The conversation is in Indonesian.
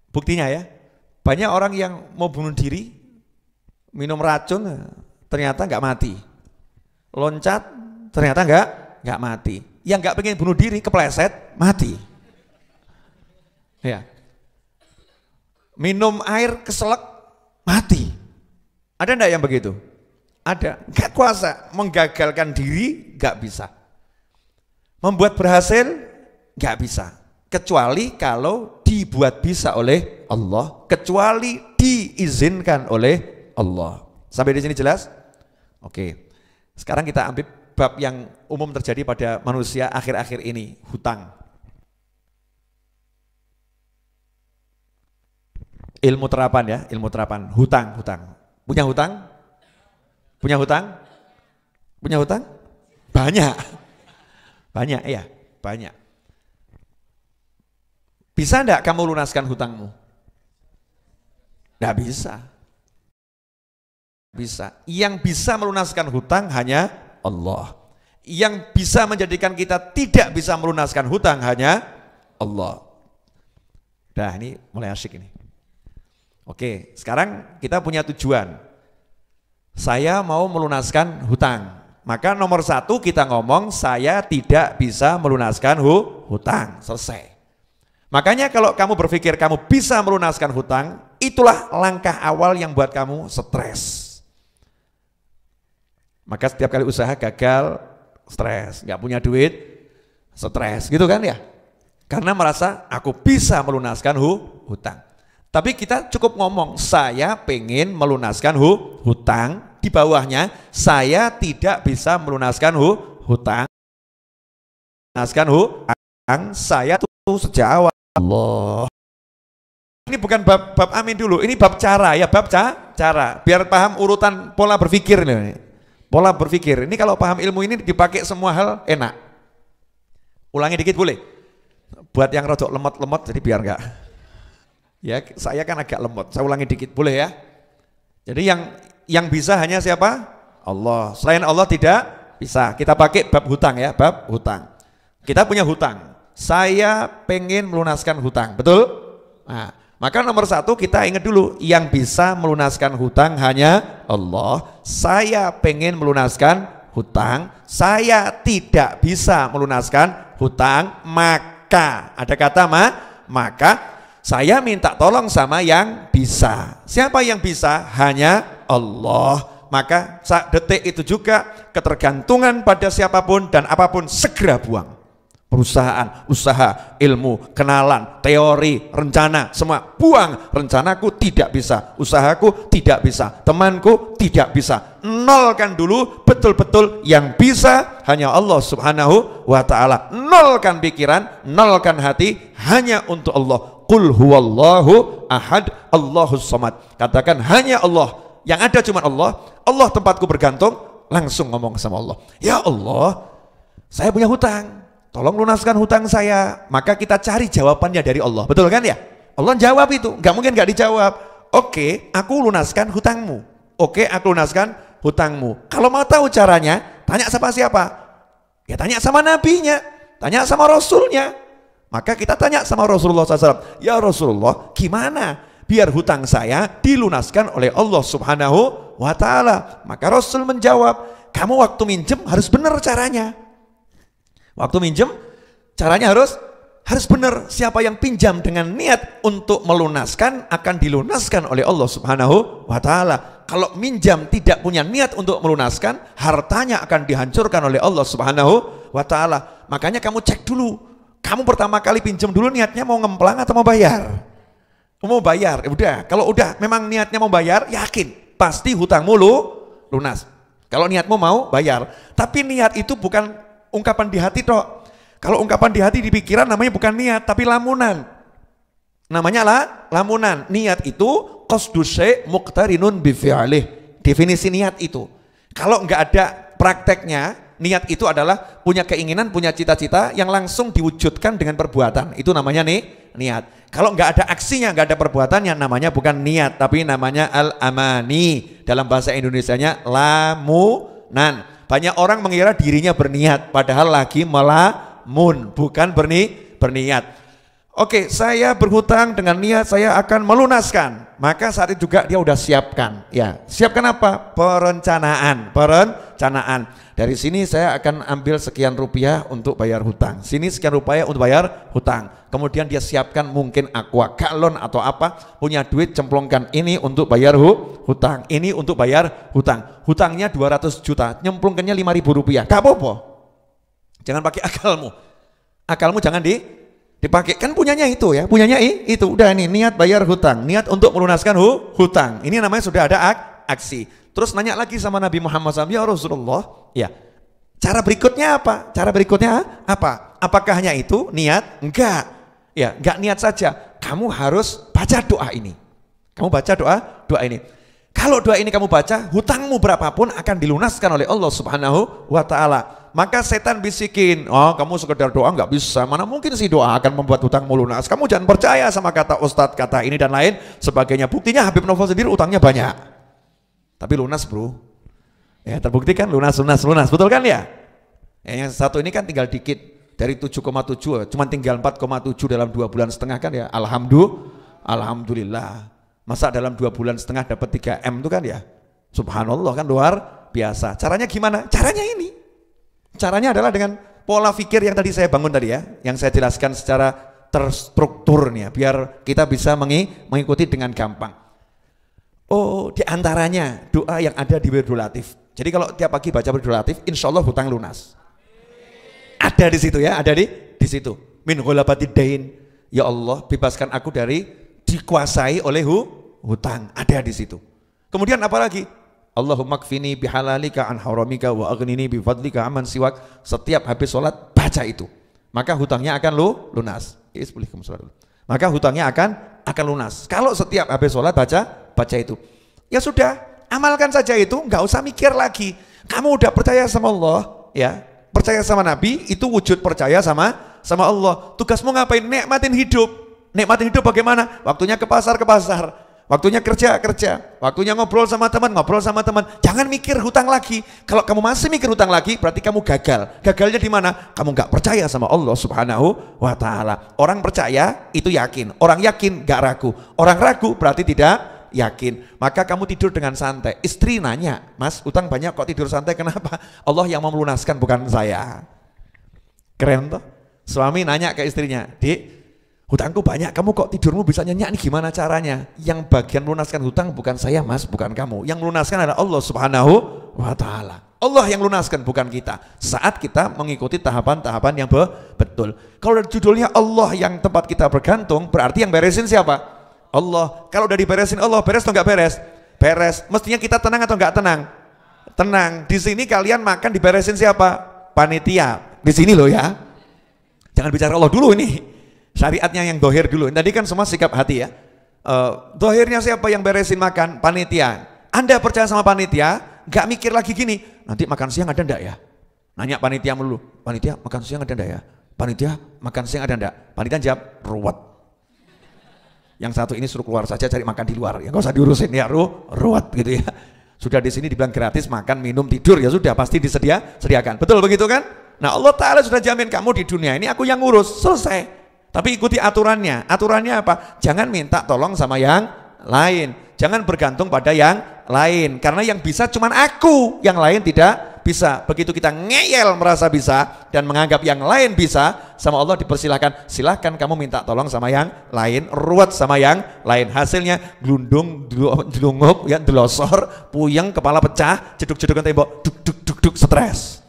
Buktinya ya, banyak orang yang mau bunuh diri, minum racun, ternyata nggak mati. Loncat, ternyata nggak mati. Yang nggak pengen bunuh diri, kepleset, mati. Ya. Minum air keselak, mati. Ada enggak yang begitu? Ada. Nggak kuasa, menggagalkan diri, nggak bisa. Membuat berhasil, nggak bisa. Kecuali kalau dibuat bisa oleh Allah, kecuali diizinkan oleh Allah. Sampai di sini jelas? Oke. Sekarang kita ambil bab yang umum terjadi pada manusia akhir-akhir ini, hutang. Ilmu terapan ya, ilmu terapan, hutang. Punya hutang? Punya hutang? Punya hutang? Banyak. Banyak ya, banyak. Bisa enggak kamu lunaskan hutangmu? Enggak bisa. Bisa. Yang bisa melunaskan hutang hanya Allah. Yang bisa menjadikan kita tidak bisa melunaskan hutang hanya Allah. Dah, ini mulai asyik ini. Oke, sekarang kita punya tujuan. Saya mau melunaskan hutang. Maka nomor satu kita ngomong saya tidak bisa melunaskan hutang. Selesai. Makanya kalau kamu berpikir kamu bisa melunaskan hutang, itulah langkah awal yang buat kamu stres. Maka setiap kali usaha gagal, stres, nggak punya duit, stres, gitu kan ya? Karena merasa aku bisa melunaskan hutang. Tapi kita cukup ngomong, saya pengen melunaskan hutang, di bawahnya saya tidak bisa melunaskan hutang. Melunaskan hutang, saya tuh sejawat. Allah. Ini bukan bab amin dulu, ini bab cara ya, bab cara. Biar paham urutan pola berpikir nih. Pola berpikir. Ini kalau paham ilmu ini dipakai semua hal enak. Ulangi dikit boleh? Buat yang rodok lemot-lemot jadi biar enggak. Ya, saya kan agak lemot. Saya ulangi dikit boleh ya? Jadi yang bisa hanya siapa? Allah. Selain Allah tidak bisa. Kita pakai bab hutang ya, bab hutang. Kita punya hutang. Saya pengen melunaskan hutang, betul? Nah, maka nomor satu kita ingat dulu, yang bisa melunaskan hutang hanya Allah. Saya pengen melunaskan hutang, saya tidak bisa melunaskan hutang, maka ada kata maka saya minta tolong sama yang bisa. Siapa yang bisa? Hanya Allah. Maka saat detik itu juga ketergantungan pada siapapun dan apapun segera buang. Perusahaan, usaha, ilmu, kenalan, teori, rencana, semua buang. Rencanaku tidak bisa, usahaku tidak bisa, temanku tidak bisa. Nolkan dulu, betul-betul yang bisa hanya Allah Subhanahu wa ta'ala. Nolkan pikiran, nolkan hati, hanya untuk Allah. Qul huwallahu ahad, Allahus samad. Katakan hanya Allah, yang ada cuma Allah. Allah tempatku bergantung, langsung ngomong sama Allah. Ya Allah, saya punya hutang, tolong lunaskan hutang saya. Maka kita cari jawabannya dari Allah, betul kan ya? Allah jawab itu, nggak mungkin nggak dijawab. Oke, aku lunaskan hutangmu. Oke, aku lunaskan hutangmu. Kalau mau tahu caranya, tanya sama siapa? Ya tanya sama nabinya, tanya sama rasulnya. Maka kita tanya sama Rasulullah SAW, ya Rasulullah, gimana biar hutang saya dilunaskan oleh Allah Subhanahu wa ta'ala? Maka Rasul menjawab, kamu waktu minjem harus benar caranya. Waktu minjem caranya harus benar. Siapa yang pinjam dengan niat untuk melunaskan akan dilunaskan oleh Allah Subhanahu wa ta'ala. Kalau minjam tidak punya niat untuk melunaskan, hartanya akan dihancurkan oleh Allah Subhanahu wa ta'ala. Makanya kamu cek dulu, kamu pertama kali pinjam dulu niatnya mau ngemplang atau mau bayar? Mau bayar, udah. Kalau udah memang niatnya mau bayar, yakin pasti hutangmu lunas. Kalau niatmu mau bayar, tapi niat itu bukan ungkapan di hati toh. Kalau ungkapan di hati di pikiran namanya bukan niat tapi lamunan. Namanya lamunan. Niat itu qasdu syai' muqtarinun bi fi'lih. Definisi niat itu. Kalau enggak ada prakteknya, niat itu adalah punya keinginan, punya cita-cita yang langsung diwujudkan dengan perbuatan. Itu namanya niat. Kalau enggak ada aksinya, enggak ada perbuatannya, namanya bukan niat tapi namanya al-amani. Dalam bahasa Indonesianya lamunan. Banyak orang mengira dirinya berniat padahal lagi melamun, bukan berniat. Oke, saya berhutang dengan niat saya akan melunaskan. Maka saat itu juga dia udah siapkan. Ya, siapkan apa? Perencanaan. Dari sini saya akan ambil sekian rupiah untuk bayar hutang. Sini sekian rupiah untuk bayar hutang. Kemudian dia siapkan mungkin aqua galon atau apa, punya duit cemplungkan ini untuk bayar hutang. Ini untuk bayar hutang. Hutangnya 200 juta, nyemplungkannya 5.000 rupiah. Gak apa-apa. Jangan pakai akalmu. Akalmu jangan dipakai, kan punyanya itu ya, punyanya itu udah nih niat bayar hutang, niat untuk melunaskan hutang. Ini namanya sudah ada aksi. Terus nanya lagi sama Nabi Muhammad SAW, ya Rasulullah, ya cara berikutnya apa? Cara berikutnya apa? Apakah hanya itu niat? Enggak, ya enggak niat saja. Kamu harus baca doa ini. Kamu baca doa ini. Kalau doa ini kamu baca, hutangmu berapapun akan dilunaskan oleh Allah Subhanahu wa Ta'ala. Maka setan bisikin, oh kamu sekedar doa nggak bisa, mana mungkin sih doa akan membuat hutangmu lunas. Kamu jangan percaya sama kata ustadz, kata ini dan lain sebagainya. Buktinya Habib Novel sendiri utangnya banyak, tapi lunas bro. Ya terbukti kan lunas, betul kan ya? Yang satu ini kan tinggal dikit, dari 7,7 cuma tinggal 4,7 dalam 2,5 bulan kan ya. Alhamdulillah. Masa dalam 2,5 bulan dapat 3M itu kan ya, subhanallah kan luar biasa. Caranya gimana? Caranya ini. Caranya adalah dengan pola pikir yang tadi saya bangun tadi ya, yang saya jelaskan secara terstruktur nih ya, biar kita bisa mengikuti dengan gampang. Oh, diantaranya doa yang ada di Wirdul Latif. Jadi kalau tiap pagi baca Wirdul Latif, insya Allah hutang lunas. Ada di situ ya, ada di situ. Min ghalabatid dain, ya Allah bebaskan aku dari dikuasai oleh hutang. Ada di situ. Kemudian apa lagi? Allahumma kfini bihalalika an haramika wa aghnini bifadlika aman siwak. Setiap habis sholat baca itu, maka hutangnya akan lunas. Maka hutangnya akan lunas. Kalau setiap habis sholat baca itu, ya sudah, amalkan saja itu, nggak usah mikir lagi. Kamu udah percaya sama Allah, ya, percaya sama Nabi, itu wujud percaya sama Allah. Tugasmu ngapain? Nikmatin hidup. Nikmatin hidup bagaimana? Waktunya ke pasar, waktunya kerja, waktunya ngobrol sama teman. Jangan mikir hutang lagi. Kalau kamu masih mikir hutang lagi, berarti kamu gagal. Gagalnya di mana? Kamu nggak percaya sama Allah Subhanahu wa Ta'ala. Orang percaya itu yakin, orang yakin nggak ragu, orang ragu berarti tidak yakin. Maka kamu tidur dengan santai. Istri nanya, Mas, utang banyak kok tidur santai, kenapa? Allah yang mau melunaskan, bukan saya. Keren toh? Suami nanya ke istrinya, Dik, hutangku banyak, kamu kok tidurmu bisa nyenyak nih, gimana caranya? Yang bagian melunaskan hutang bukan saya Mas, bukan kamu. Yang melunaskan adalah Allah Subhanahu wa Ta'ala. Allah yang lunaskan, bukan kita. Saat kita mengikuti tahapan-tahapan yang betul. Kalau dari judulnya Allah yang tempat kita bergantung, berarti yang beresin siapa? Allah. Kalau udah diberesin Allah, beres atau nggak beres? Beres. Mestinya kita tenang atau nggak tenang? Tenang. Di sini kalian makan diberesin siapa? Panitia. Di sini loh ya. Jangan bicara Allah dulu ini. Syariatnya yang dohir dulu. Tadi kan semua sikap hati ya. Dohirnya siapa yang beresin makan? Panitia. Anda percaya sama panitia, gak mikir lagi gini, nanti makan siang ada ndak ya? Nanya panitia dulu, panitia makan siang ada ndak ya? Panitia makan siang ada ndak? Panitia jawab, ruwet. Yang satu ini suruh keluar saja cari makan di luar, ya gak usah diurusin ya, ruwet gitu ya. Sudah di sini dibilang gratis, makan, minum, tidur, ya sudah pasti disediakan. Betul begitu kan? Nah Allah Ta'ala sudah jamin kamu di dunia ini aku yang ngurus, selesai. Tapi ikuti aturannya. Aturannya apa? Jangan minta tolong sama yang lain. Jangan bergantung pada yang lain. Karena yang bisa cuman aku, yang lain tidak bisa. Begitu kita ngeyel merasa bisa dan menganggap yang lain bisa, sama Allah dipersilahkan. Silahkan kamu minta tolong sama yang lain, ruwet sama yang lain. Hasilnya glundung, delungup, ya, delosor, puyeng, kepala pecah, jeduk-jedukan tembok, duk, stres.